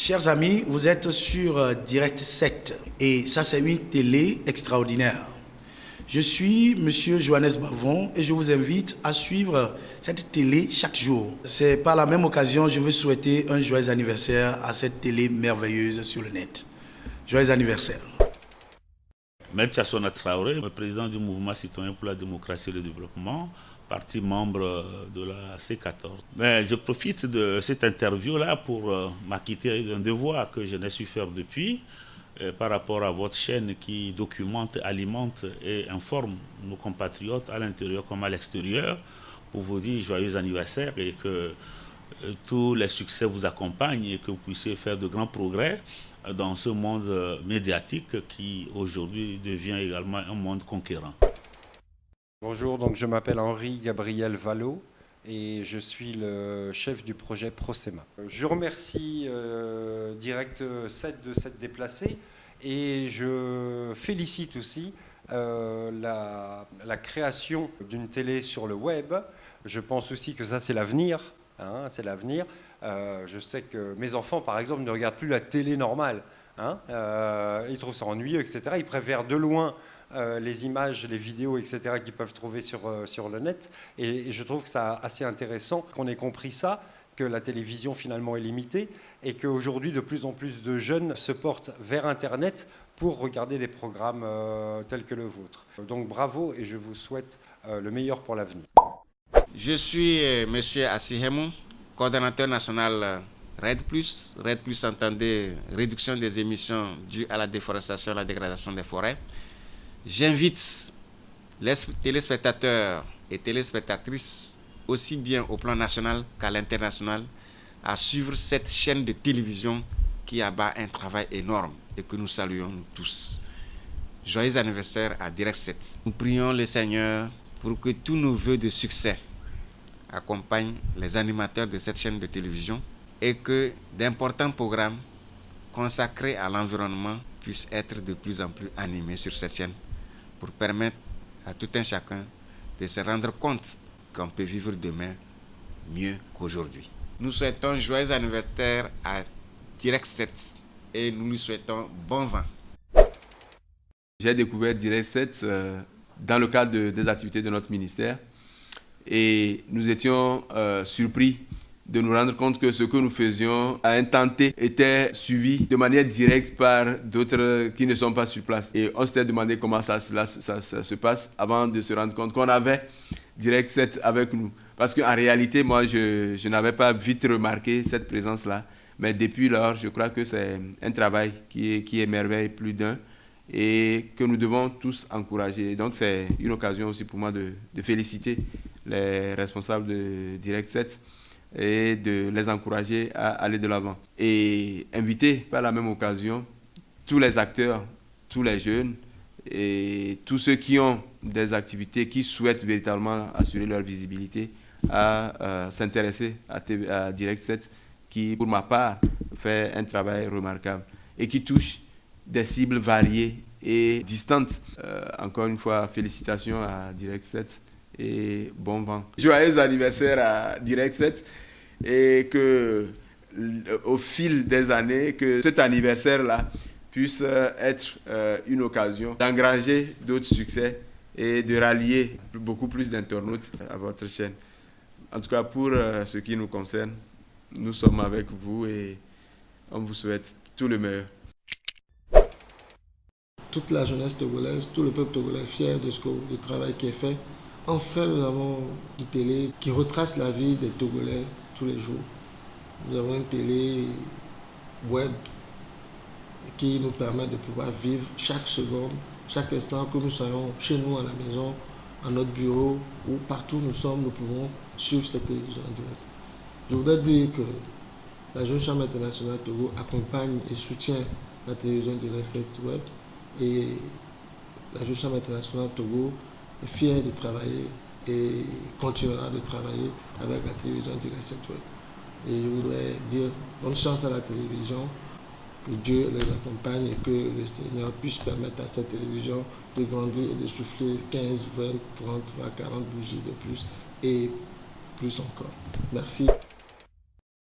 Chers amis, vous êtes sur Direct 7 et ça c'est une télé extraordinaire. Je suis Monsieur Johannes Bavon et je vous invite à suivre cette télé chaque jour. C'est par la même occasion, je veux souhaiter un joyeux anniversaire à cette télé merveilleuse sur le net. Joyeux anniversaire. Maître Chassona Traoré, président du mouvement citoyen pour la démocratie et le développement, parti membre de la C14. Mais je profite de cette interview-là pour m'acquitter d'un devoir que je n'ai su faire depuis par rapport à votre chaîne qui documente, alimente et informe nos compatriotes à l'intérieur comme à l'extérieur pour vous dire joyeux anniversaire et que tous les succès vous accompagnent et que vous puissiez faire de grands progrès dans ce monde médiatique qui aujourd'hui devient également un monde conquérant. Bonjour, donc je m'appelle Henri Gabriel Vallot et je suis le chef du projet Prosema. Je remercie Direct 7 de s'être déplacé et je félicite aussi la création d'une télé sur le web. Je pense aussi que ça c'est l'avenir. C'est l'avenir. Je sais que mes enfants, par exemple, ne regardent plus la télé normale. Ils trouvent ça ennuyeux, etc. Ils préfèrent de loin les images, les vidéos, etc. qu'ils peuvent trouver sur le net. Et je trouve que c'est assez intéressant qu'on ait compris ça, que la télévision finalement est limitée et qu'aujourd'hui, de plus en plus de jeunes se portent vers Internet pour regarder des programmes tels que le vôtre. Donc bravo et je vous souhaite le meilleur pour l'avenir. Je suis M. Assihemou, coordonnateur national RED+. RED+, entendez réduction des émissions dues à la déforestation et à la dégradation des forêts. J'invite les téléspectateurs et téléspectatrices, aussi bien au plan national qu'à l'international, à suivre cette chaîne de télévision qui abat un travail énorme et que nous saluons tous. Joyeux anniversaire à Direct 7. Nous prions le Seigneur pour que tous nos vœux de succès accompagnent les animateurs de cette chaîne de télévision et que d'importants programmes consacrés à l'environnement puissent être de plus en plus animés sur cette chaîne pour permettre à tout un chacun de se rendre compte qu'on peut vivre demain mieux qu'aujourd'hui. Nous souhaitons joyeux anniversaire à Direct 7 et nous lui souhaitons bon vent. J'ai découvert Direct 7 dans le cadre des activités de notre ministère et nous étions surpris de nous rendre compte que ce que nous faisions à un temps T était suivi de manière directe par d'autres qui ne sont pas sur place. Et on s'était demandé comment ça se passe avant de se rendre compte qu'on avait Direct 7 avec nous. Parce qu'en réalité, moi, je n'avais pas vite remarqué cette présence-là. Mais depuis lors, je crois que c'est un travail qui émerveille plus d'un et que nous devons tous encourager. Donc c'est une occasion aussi pour moi de féliciter les responsables de Direct 7 et de les encourager à aller de l'avant. Et inviter par la même occasion tous les acteurs, tous les jeunes et tous ceux qui ont des activités, qui souhaitent véritablement assurer leur visibilité, à s'intéresser à Direct 7, qui pour ma part fait un travail remarquable et qui touche des cibles variées et distantes. Encore une fois, félicitations à Direct 7 et bon vent. Joyeux anniversaire à Direct 7 et que au fil des années, que cet anniversaire-là puisse être une occasion d'engranger d'autres succès et de rallier beaucoup plus d'internautes à votre chaîne. En tout cas, pour ce qui nous concerne, nous sommes avec vous et on vous souhaite tout le meilleur. Toute la jeunesse togolaise, tout le peuple togolais est fier du travail qui est fait. Enfin, nous avons une télé qui retrace la vie des Togolais tous les jours. Nous avons une télé web qui nous permet de pouvoir vivre chaque seconde, chaque instant, que nous soyons chez nous à la maison, à notre bureau ou partout où nous sommes, nous pouvons suivre cette télévision en direct. Je voudrais dire que la Jeune Chambre internationale Togo accompagne et soutient la télévision Direct 7 web et la Jeune Chambre internationale Togo est fière de travailler et continuera de travailler avec la télévision Direct 7 web. Et je voudrais dire bonne chance à la télévision, que Dieu les accompagne et que le Seigneur puisse permettre à cette télévision de grandir et de souffler 15, 20, 30, 20, 40 bougies de plus et plus encore. Merci.